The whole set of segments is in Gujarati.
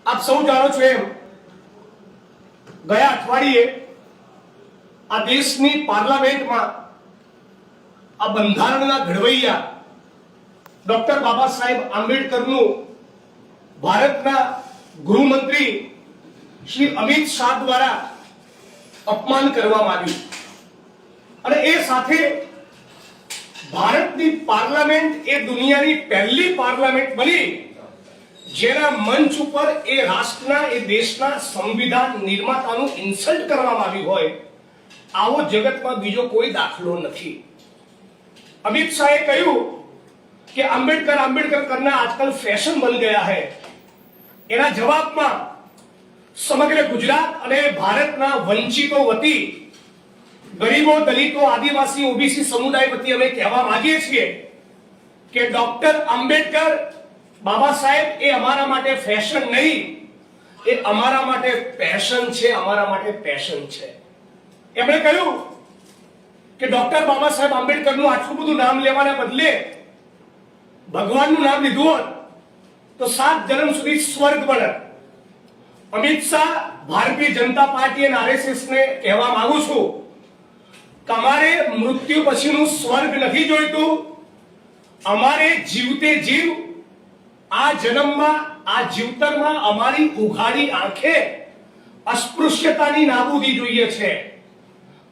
આપ સૌ જાણો છો એમ ગયા અઠવાડિયે આ દેશની પાર્લામેન્ટમાં આ બંધારણના ઘડવૈયા ડોક્ટર બાબા સાહેબ આંબેડકરનું ભારતના ગૃહમંત્રી શ્રી અમિત શાહ દ્વારા અપમાન કરવામાં આવ્યું અને એ સાથે ભારતની પાર્લામેન્ટ એ દુનિયાની પહેલી પાર્લામેન્ટ બની જેના મંચ ઉપર એ રાષ્ટ્રના એ દેશના સંવિધાન નિર્માતાનું ઇન્સલ્ટ કરવામાં આવ્યું હોય આવો જગતમાં બીજો કોઈ દાખલો નથી। अमित शाह કહ્યું કે आंबेडकर आंबेडकर करना आजकल फैशन बन गया है। એના જવાબમાં સમગ્ર ગુજરાત અને ભારતના વંચિતો વતી ગરીબો દલિતો આદિવાસી ઓબીસી સમુદાય વતી અમે કહેવા માંગીએ છીએ કે ડોક્ટર આંબેડકર બાબા સાહેબ એ અમારા માટે ફેશન નહીં, એ અમારા માટે પેશન છે, અમારા માટે પેશન છે। એમણે કહ્યું કે ડોક્ટર બાબા સાહેબ આંબેડકરનું આટલું બધું નામ લેવાના બદલે ભગવાનનું નામ લીધું હોત તો 7 જન્મ સુધી સ્વર્ગ મળત। અમિત શાહ ભારતીય જનતા પાર્ટી અને આરએસએસ ને કહેવા માંગુ છું કે અમારે મૃત્યુ પછીનું સ્વર્ગ નથી જોઈતું, અમારે જીવતે જીવ આ જન્મમાં આ જીવતરમાં અમારી ઉઘાડી આંખે અસ્પૃશ્યતાની નાબૂદી જોઈએ છે।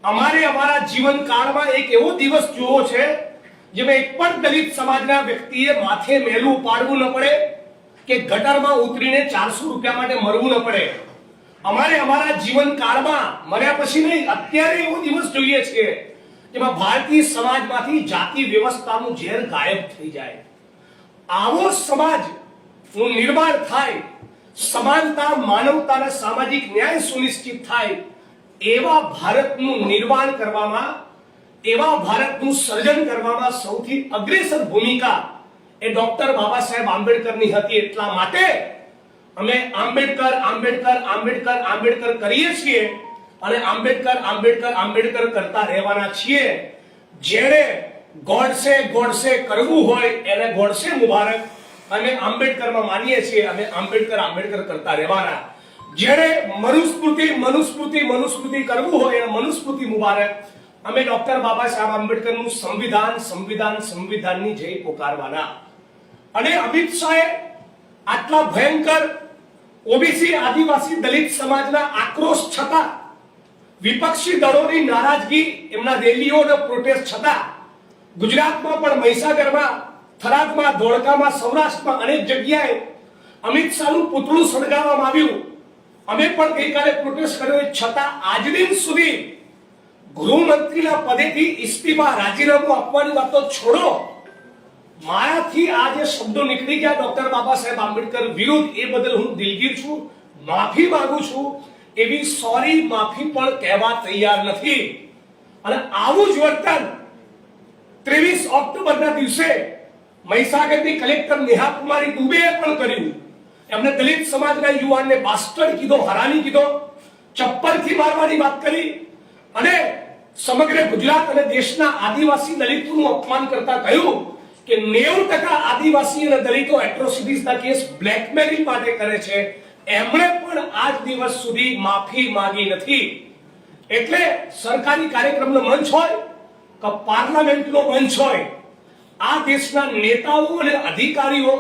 અમારે અમારા જીવન કાળમાં એક એવો દિવસ જોવો છે જેમાં એક પણ દલિત સમાજના વ્યક્તિએ માથે મેલું પાડવું ન પડે કે ગટરમાં ઉતરીને 400 રૂપિયા માટે મરવું ન પડે। અમારે અમારા જીવન કાળમાં મર્યા પછી નહીં, અત્યારે એવો દિવસ જોઈએ છે જેમાં ભારતીય સમાજમાંથી જાતિ વ્યવસ્થાનું ઝેર ગાયબ થઈ જાય, આવો સમાજનું નિર્માણ થાય, સમાનતા માનવતા અને સામાજિક ન્યાય સુનિશ્ચિત થાય, એવા ભારતનું નિર્માણ કરવામાં, એવા ભારતનું સર્જન કરવામાં સૌથી અગ્રેસર ભૂમિકા એ ડોક્ટર બાબા સાહેબ આંબેડકરની હતી। એટલા માટે અમે આંબેડકર આંબેડકર આંબેડકર આંબેડકર કરીએ છીએ અને આંબેડકર આંબેડકર આંબેડકર કરતા રહેવાના છીએ। જેણે ગોડસે ગોડસે કરવું હોય એને ગોડસે મુબારક, અમે આંબેડકરમાં માનીએ છીએ, અમે આંબેડકર આંબેડકર કરતા રહેવાના। જેણે મનુસ્મૃતિ મનુસ્મૃતિ મનુસ્મૃતિ કરવું હોય એને મનુસ્મૃતિ મુબારક, અમે ડોક્ટર બાબા સાહેબ આંબેડકરનું સંવિધાન સંવિધાન સંવિધાનની જય પોકારવાના। અને અમિત શાહે આટલા ભયંકર ઓબીસી આદિવાસી દલિત સમાજના આક્રોશ છતાં, વિપક્ષી દળોની નારાજગી, એમના રેલીઓ અને પ્રોટેસ્ટ છતાં ગુજરાતમાં પણ મહીસાગરમાં, થરાદમાં, ધોળકામાં, સૌરાષ્ટ્રમાં અનેક જગ્યાએ અમિત શાહનું પુતળું સળગાવવામાં આવ્યું। અમે પણ ગઈકાલે પ્રોટેસ્ટ કર્યો, છતાં આજ દિન સુધી ગૃહમંત્રીના પદેથી ઇસ્તીફા રાજીનામું આપવાની વાત તો છોડો, મારાથી આ જે શબ્દો નીકળી ગયા ડોક્ટર બાબા સાહેબ આંબેડકર વિરુદ્ધ, એ બદલ હું દિલગીર છું, માફી માંગુ છું, એવી સોરી માફી પણ કહેવા તૈયાર નથી। અને આવું જ વર્તન 23 ઓક્ટોબરના દિવસે મહીસાગરની કલેક્ટર નેહા કુમારી દુબેએ પણ કર્યું। એમને દલિત સમાજના યુવાનને બાસ્ટર્ડ કીધો, હરામી કીધો, ચપ્પલથી મારવાની વાત કરી અને સમગ્ર ગુજરાત અને દેશના આદિવાસી દલિતોનું અપમાન કરતા કહ્યું કે 90% આદિવાસી અને દલિતો એટ્રોસિટીઝના કેસ બ્લેકમેલિંગ માટે કરે છે, એમણે પણ આજ દિવસ સુધી માફી માંગી નથી। એટલે સરકારી કાર્યક્રમનો મંચ હોય કે પાર્લામેન્ટનો મંચ હોય, આ દેશના નેતાઓ અને અધિકારીઓ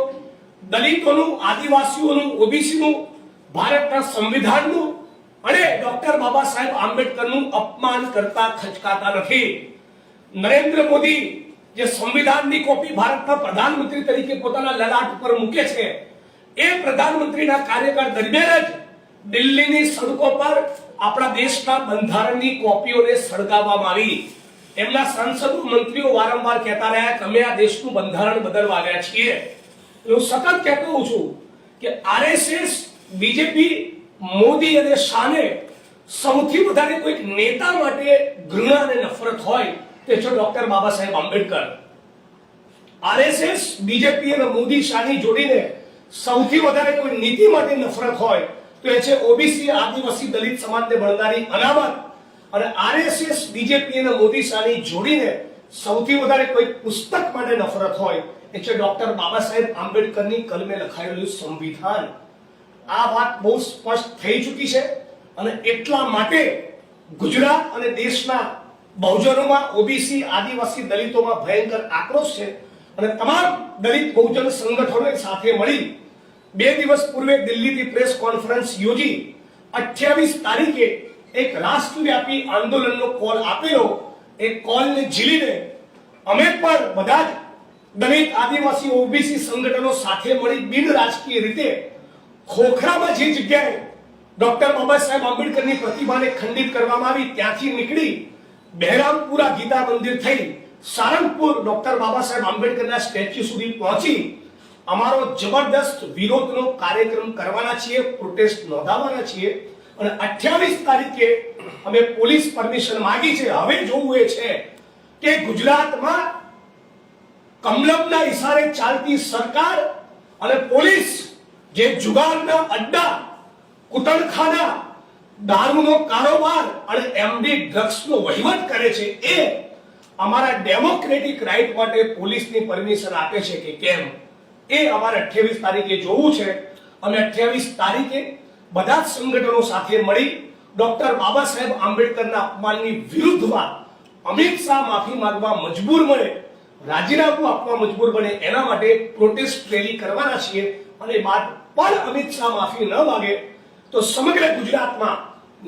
દલિતોનું, આદિવાસીઓનું, ઓબીસીનું, ભારતના સંવિધાનનું અને ડોક્ટર બાબા સાહેબ આંબેડકરનું અપમાન કરતા ખચકાતા નથી। નરેન્દ્ર મોદી જે સંવિધાનની કોપી ભારતના પ્રધાનમંત્રી તરીકે પોતાના લલાટ ઉપર મૂકે છે, એ પ્રધાનમંત્રીના કાર્યકાળ દરમિયાન જ દિલ્હીની સડકો પર આપણા દેશના બંધારણની કોપીઓને સળગાવવામાં આવી। એમના સાંસદો, મંત્રીઓ વારંવાર કહેતા રહ્યા કે અમે આ દેશનું બંધારણ બદલવા આવ્યા છીએ। હું સતત કહેતો હોઉં છું કે આરએસએસ, બીજેપી, મોદી અને શાહને સૌથી વધારે કોઈક નેતા માટે ઘૃણા અને નફરત હોય તે છે doctor Baba Saheb Ambedkar. RSS, BJP અને મોદી શાહની જોડીને સૌથી વધારે કોઈ નીતિ માટે નફરત હોય તો એ છે ઓબીસી આદિવાસી દલિત સમાજને મળનારી અનામત। અને આરએસએસ, બીજેપી અને મોદી શાહની જોડીને સૌથી વધારે કોઈ પુસ્તક માટે નફરત હોય એ છે ડોક્ટર બાબા સાહેબ આંબેડકરની કલમે લખાયેલું સંવિધાન। આ વાત બહુ સ્પષ્ટ થઈ ચૂકી છે અને એટલા માટે ગુજરાત અને દેશના બહુજનોમાં ઓબીસી આદિવાસી દલિતોમાં ભયંકર આક્રોશ છે અને તમામ દલિત બહુજન સંગઠનોએ સાથે મળી 2 દિવસ પૂર્વે દિલ્હીથી પ્રેસ કોન્ફરન્સ યોજી 28 તારીખે એક રાષ્ટ્રવ્યાપી આંદોલનનો કોલ આપેલો. એ કોલને ઝીલીને અમે પણ બધા જ દલિત આદિવાસી ઓબીસી સંગઠનો સાથે મળી બિન રાજકીય રીતે ખોખરામાં જે જગ્યાએ ડોક્ટર બાબા સાહેબ આંબેડકરની પ્રતિમાને ખંડિત કરવામાં આવી ત્યાંથી નીકળી બહેરામપુરા ગીતા મંદિર થઈ સારંગપુર ડોક્ટર બાબા સાહેબ આંબેડકરના સ્ટેચ્યુ સુધી પહોંચી અમારો જબરદસ્ત વિરોધનો કાર્યક્રમ કરવાના છીએ, પ્રોટેસ્ટ નોંધાવવાના છીએ અને 28 તારીખે અમે પોલીસ પરમિશન માંગી છે. હવે જોવું એ છે કે ગુજરાતમાં કમલમના ઇશારે ચાલતી સરકાર અને પોલીસ જે જુગારના અડ્ડા, કુટણખાના, દારૂનો કારોબાર અને એમડી ડ્રગ્સનો વહીવટ કરે છે એ અમારા ડેમોક્રેટિક રાઈટ માટે પોલીસની પરમિશન આપે છે કે કેમ, એ અમારે 28 તારીખે જોવું છે. અમે 28 તારીખે બધા જ સંગઠનો સાથે મળી ડોક્ટર બાબા સાહેબ આંબેડકરના અપમાનની વિરુદ્ધમાં અમિત શાહ માફી માંગવા મજબૂર બને, રાજીનામું આપવા મજબૂર બને એના માટે પ્રોટેસ્ટ રેલી કરવાના છીએ. અને બાદ પણ અમિત શાહ માફી ન માંગે તો સમગ્ર ગુજરાતમાં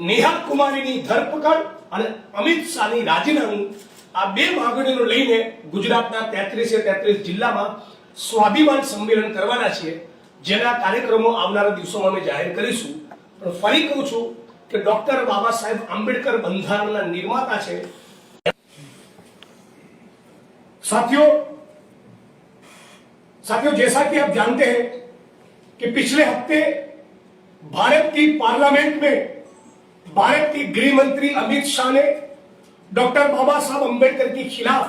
નેહા કુમારીની ધરપકડ અને અમિત શાહની રાજીનામું આ 2 માંગણીઓ લઈને ગુજરાતના 33 જિલ્લામાં સ્વાભિમાન સંમેલન કરવાના છીએ, જેના કાર્યક્રમો આવનારા દિવસોમાં અમે જાહેર કરીશું. પણ ફરી કહું છું कि डॉक्टर बाबा साहेब आंबेडकर बंधारण निर्माता है. साथियों जैसा कि आप जानते हैं कि पिछले हफ्ते भारत की पार्लियामेंट में भारत के गृह मंत्री अमित शाह ने डॉक्टर बाबा साहब आंबेडकर के खिलाफ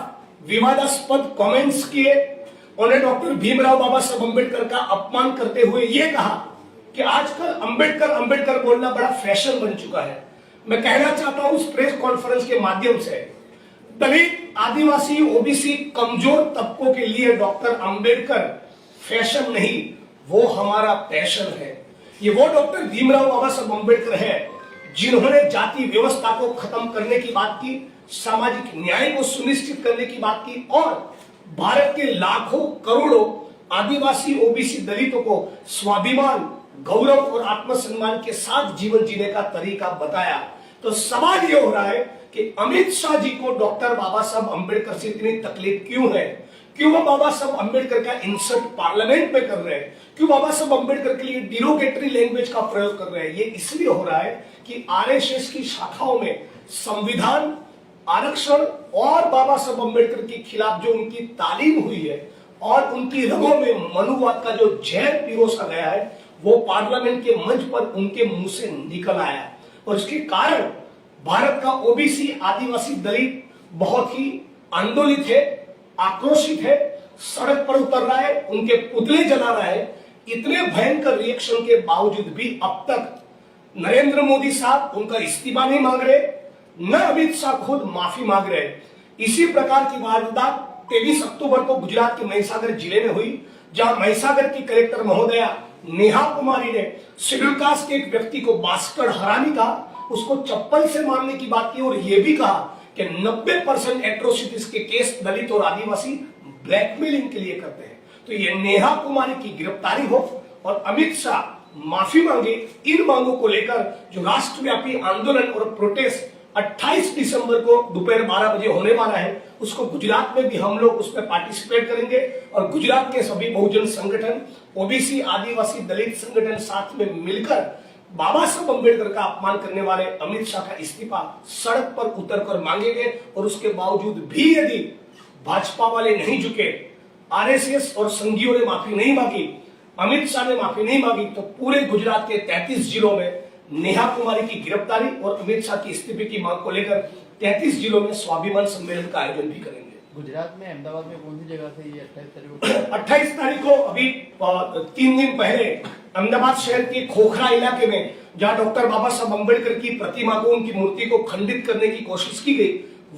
विवादास्पद कमेंट्स किए. उन्होंने डॉक्टर भीमराव बाबा साहब आंबेडकर का अपमान करते हुए यह कहा कि आजकल अंबेडकर अंबेडकर बोलना बड़ा फैशन बन चुका है. मैं कहना चाहता हूं इस प्रेस कॉन्फ्रेंस के माध्यम से दलित, आदिवासी, ओबीसी कमजोर तबकों के लिए डॉक्टर अंबेडकर फैशन नहीं, वो हमारा पैशन है. ये वो डॉक्टर भीमराव बाबा साहब अंबेडकर है जिन्होंने जाति व्यवस्था को खत्म करने की बात की, सामाजिक न्याय को सुनिश्चित करने की बात की और भारत के लाखों करोड़ों आदिवासी, ओबीसी दलितों को स्वाभिमान, गौरव और आत्मसम्मान के साथ जीवन जीने का तरीका बताया. तो सवाल यह हो रहा है कि अमित शाह जी को डॉक्टर बाबा साहब अंबेडकर से इतनी तकलीफ क्यों है? क्यों वो बाबा साहब अंबेडकर का इंसल्ट पार्लियामेंट में कर रहे हैं? क्यों बाबा साहब अंबेडकर के लिए डिरोगेटरी लैंग्वेज का प्रयोग कर रहे हैं? ये इसलिए हो रहा है कि आरएसएस की शाखाओं में संविधान, आरक्षण और बाबा साहब अंबेडकर के खिलाफ जो उनकी तालीम हुई है और उनकी रगों में मनुवाद का जो जहर पिरोसा गया है वो पार्लियामेंट के मंच पर उनके मुंह से निकल आया. और इसके कारण भारत का ओबीसी, आदिवासी दलित बहुत ही आंदोलित है, आक्रोशित है, सड़क पर उतर रहा है, उनके पुतले जला रहा है. इतने भयंकर रिएक्शन के बावजूद भी अब तक नरेंद्र मोदी साहब उनका इस्तीफा नहीं मांग रहे, न अमित शाह खुद माफी मांग रहे. इसी प्रकार की वारदात 23 अक्टूबर को गुजरात के महिसागर जिले में हुई, जहां महिसागर की कलेक्टर महोदया नेहा कुमारी ने शेड्यूल कास्ट के एक व्यक्ति को बास्कट हरामी कहा, उसको चप्पल से मारने की बात की और यह भी कहा कि 90% एट्रोसिटीज के केस दलित और आदिवासी ब्लैकमेलिंग के लिए करते हैं. तो ये नेहा कुमारी की गिरफ्तारी हो और अमित शाह माफी मांगे, इन मांगों को लेकर जो राष्ट्रव्यापी आंदोलन और प्रोटेस्ट 28 दिसंबर को दोपहर 12 बजे होने वाला है, उसको गुजरात में भी हम लोग उसमें पार्टिसिपेट करेंगे और गुजरात के सभी बहुजन संगठन, ओबीसी, आदिवासी, दलित संगठन साथ में मिलकर बाबा साहब अंबेडकर का अपमान करने वाले अमित शाह का इस्तीफा सड़क पर उतरकर मांगेंगे. और उसके बावजूद भी यदि भाजपा वाले नहीं झुके, आरएसएस और संघियों ने माफी नहीं मांगी, अमित शाह ने माफी नहीं मांगी, तो पूरे गुजरात के 33 जिलों में नेहा कुमारी की गिरफ्तारी और अमित शाह की इस्तीफे की मांग को लेकर 33 जिलों में स्वाभिमान सम्मेलन का आयोजन भी करेंगे. गुजरात में अहमदाबाद में कौन सी जगह से ये 28 तारीख को अभी 3 दिन पहले अहमदाबाद शहर के खोखरा इलाके में जहां डॉक्टर बाबा साहब अंबेडकर की प्रतिमा को, उनकी मूर्ति को खंडित करने की कोशिश की गई,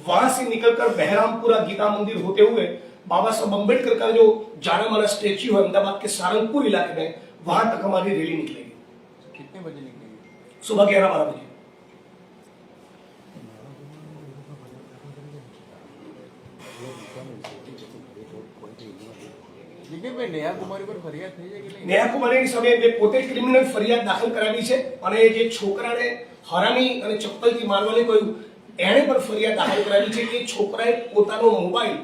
वहां से निकलकर बहरामपुरा गीता मंदिर होते हुए बाबा साहब अंबेडकर का जो जाना माना स्टेच्यू है अहमदाबाद के सारंगपुर इलाके में, वहां तक हमारी रैली निकलेगी. कितने बजे निकलेगी? सुबह 11-12 बजे। लेकिन भाई नया कुमारी पर फरियाद થઈ છે કે નહીં? ન્યાય કુમારીની સામે બે પોતે ક્રિમિનલ ફરિયાદ દાખલ કરાવી છે અને જે છોકરાને હરામી અને ચપ્પલથી મારવાની કહ્યું એણે પણ ફરિયાદ દાખલ કરાવી છે કે છોકરાએ પોતાનો મોબાઈલ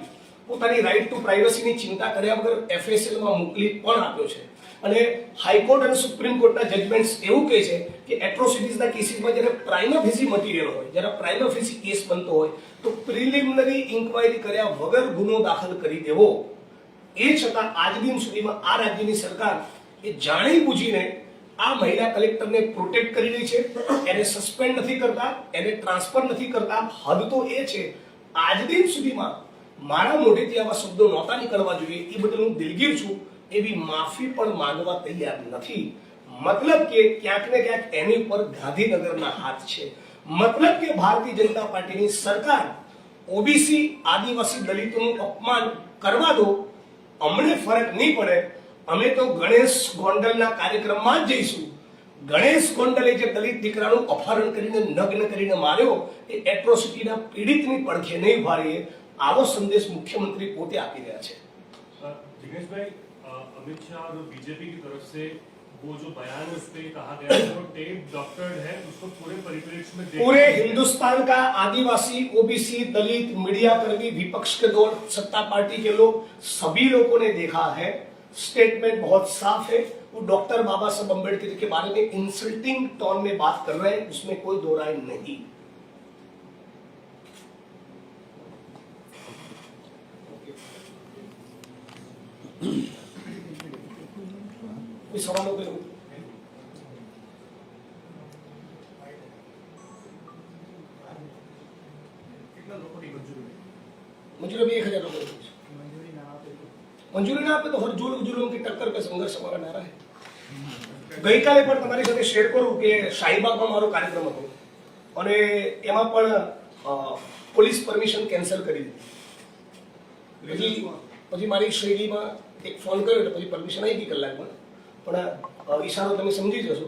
પોતાની રાઈટ ટુ પ્રાઇવસીની ચિંતા કર્યા વગર એફએસએલમાં મોકલી પણ આપ્યો છે અને હાઈકોર્ટ અને સુપ્રીમ કોર્ટના જજમેન્ટ્સ એવું કહે છે કે એટ્રોસિટીઝના કેસીસમાં જ્યારે પ્રાઇમા ફેસી મટીરિયલ હોય જ્યારે પ્રાઇમા ફેસી કેસ બનતો હોય તો પ્રિલિમિનરી ઇન્ક્વાયરી કર્યા વગર ગુનો દાખલ કરી દેવો। એ છતાં આજ દિન સુધીમાં આ રાજ્યની સરકાર એ જાણી બુજીને આ મહિલા કલેક્ટરને પ્રોટેક્ટ કરી રહી છે, એને સસ્પેન્ડ નથી કરતા, એને ટ્રાન્સફર નથી કરતા। હદ તો એ છે આજ દિન સુધીમાં મારા મોઢેથી આવા શબ્દો નહોતા નીકળવા જોઈએ, એ બદલ હું દિલગીર છું, એવી માફી પણ માંગવા તૈયાર નથી। મતલબ કે ક્યાંક ને ક્યાંક એની ઉપર ગાંધીનગરના હાથ છે। મતલબ કે ભારતીય જનતા પાર્ટીની સરકાર ઓબીસી આદિવાસી દલિતોનું અપમાન કરવા દો, અમને ફરક નહીં પડે, અમે તો ગણેશ ગોંડલના કાર્યક્રમમાં જ જઈશું। ગણેશ ગોંડલે જે દલિત દીકરાનું અપહરણ કરીને નગ્ન કરીને માર્યો એ એટ્રોસિટીના પીડિતની પડખે નહીં ઉભા રહીએ, આવો સંદેશ મુખ્યમંત્રી પોતે આપી રહ્યા છે। जिग्नेश भाई, अमित शाह और बीजेपी की तरफ से वो जो बयान है उस पे कहा गया है वो टेप डॉक्टर्ड है, उसको पूरे परिप्रेक्ष्य में पूरे हिंदुस्तान का आदिवासी, ओबीसी, दलित, मीडिया कर्मी, विपक्ष के दौर, सत्ता पार्टी के लोग, सभी लोगों ने देखा है। स्टेटमेंट बहुत साफ है। वो डॉक्टर बाबा साहब अम्बेडकर के बारे में इंसल्टिंग टोन में बात कर रहे हैं, उसमें कोई दो राय नहीं। कोई सवालों के मंजूरी भी 1000 लोगों को मंजूरी ना आपे तो हर जुलूम की टक्कर पे संघर्ष हमारा नारा है। ગઈકાલે પણ તમારી સાથે શેર કરું કે શાહીબાગમાં મારો કાર્યક્રમ હતો અને એમાં પણ પોલીસ પરમિશન કેન્સલ કરી દીધી। પછી મારી શૈલીમાં એક ફોન કર્યો એટલે પછી પરમિશન આવી ગઈ કલાકમાં, પણ ઈશારો તમે સમજી જશો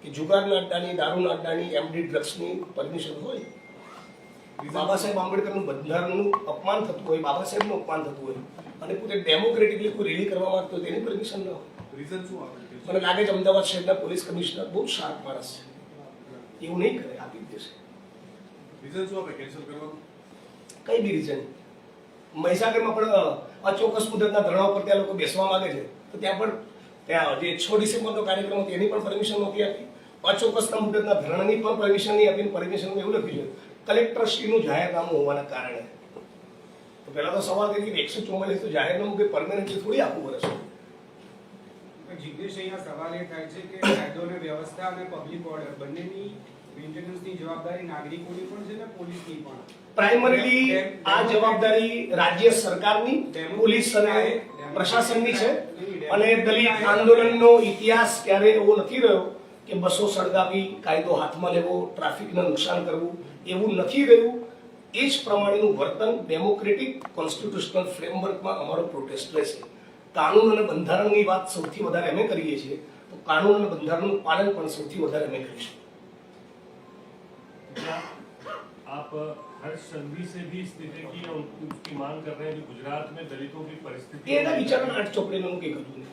કે જુગારના અડ્ડાની, દારૂના અડ્ડાની, એમડી ડ્રગ્સની પરમિશન હોય, બાબા સાહેબ આંબેડકરનું બંધારણનું અપમાન થતું હોય, બાબા સાહેબનું અપમાન થતું હોય અને પોતે ડેમોક્રેટિકલી કોઈ રેલી કરવા માંગતો હોય તેની પરમિશન ન હોય। રીઝન શું આપે? મને લાગે છે અમદાવાદ શહેરના પોલીસ કમિશનર બહુ શાર્પ માણસ છે, એવું નહીં કરે, આપી જ દેશે। રીઝન શું આપે કેન્સલ કરવાનું? કઈ બી રીઝન। મહીસાગરમાં પણ અચોક્કસ મુદતના ધરણા ઉપર ત્યાં લોકો બેસવા માંગે છે, તો ત્યાં પણ ત્યાં જે 6 ડિસેમ્બરનો કાર્યક્રમ હતો એની પણ પરમિશન નહોતી આપી, અચોક્કસના મુદતના ધરણાની પણ પરમિશન નહીં આપી। પરમિશન એવું લખ્યું છે કલેક્ટરશ્રીનું જાહેરનામું હોવાના કારણે। તો પહેલા તો સવાલ એ કે 144 તો જાહેરનામું કે પરમેનન્ટલી થોડી આપવું પડે છે। જિગ્નેશ, અહીંયા સવાલ એ થાય છે કે કાયદો અને વ્યવસ્થા અને પબ્લિક ઓર્ડર બંનેની મેન્ટેનન્સની જવાબદારી નાગરિકોની પણ છે ને પોલીસની પણ। પ્રાઇમરીલી આ જવાબદારી રાજ્ય સરકારની, પોલીસ અને પ્રશાસનની છે। અને દલિત આંદોલનનો ઇતિહાસ ક્યારે એવો નથી રહ્યો કે બસો સળગાવી, કાયદો હાથમાં લેવો, ટ્રાફિકને નુકસાન કરવું, એવું નથી રહ્યું। એ જ પ્રમાણેનું વર્તન ડેમોક્રેટિક કોન્સ્ટિટ્યુશનલ ફ્રેમવર્કમાં અમારો પ્રોટેસ્ટ રહેશે। કાનૂન અને બંધારણની વાત સૌથી વધારે અમે કરીએ છીએ, તો કાનૂન અને બંધારણનું પાલન પણ સૌથી વધારે અમે કરીશું। आप हर्ष संघवी से भी इस्तीफे की और उसकी मांग कर रहे हैं जो गुजरात में दलितों की परिस्थिति એના વિચારોને આઠ ચોપડીને હું કંઈ કરું નહીં।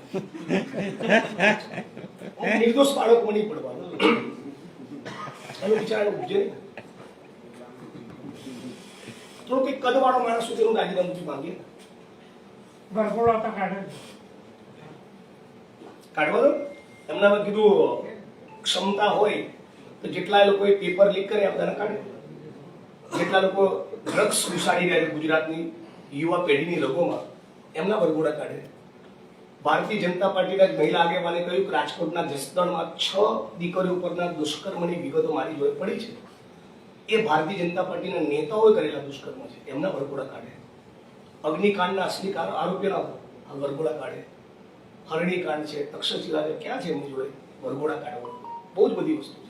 નિર્દોષ બાળકો નહીં પડવાનું, એનો વિચાર ઉપજે નહીં। થોડો કંઈક કદવાળો માણસ હોય તેનું રાજીનામું માંગીએ, કાઢવા દો। એમનામાં કીધું ક્ષમતા હોય તો જેટલા લોકોએ પેપર લીક કરે આ બધાને કાઢે, જેટલા લોકો ડ્રગ્સ ઘુસાડી રહ્યા છે ગુજરાતની યુવા પેઢીની રગોમાં એમના વરઘોડા કાઢે। ભારતીય જનતા પાર્ટીના જ મહિલા આગેવાને કહ્યું કે રાજકોટના જસદણમાં 6 દીકરીઓ ઉપરના દુષ્કર્મની વિગતો મારી જોડે પડી છે, એ ભારતીય જનતા પાર્ટીના નેતાઓએ કરેલા દુષ્કર્મ છે, એમના વરઘોડા કાઢે। અગ્નિકાંડના અસલી આરોપીઓના વરઘોડા કાઢે। હરણી કાંડ છે, તક્ષશિલા છે, ક્યાં છે એમની જોડે વરઘોડા કાઢવા? બહુ જ બધી વસ્તુ છે।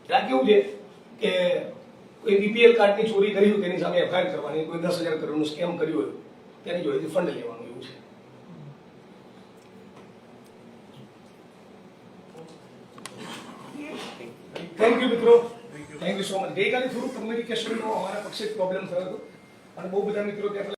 ત્યાં કેવું છે કે કોઈ બીપીએલ કાર્ડની ચોરી કરી હોય તેની સામે એફઆઈઆર કરવાની, કોઈ 10,000 કરોડનું સ્કેમ કર્યું હોય તેની જોડેથી ફંડ લેવાનું, એવું છે। થેન્ક યુ મિત્રો, થેન્ક યુ સો મચ. ગઈકાલે થોડું કમ્યુનિકેશનનો અમારા પક્ષે પ્રોબ્લેમ થયો હતો અને બહુ બધા મિત્રો ત્યાં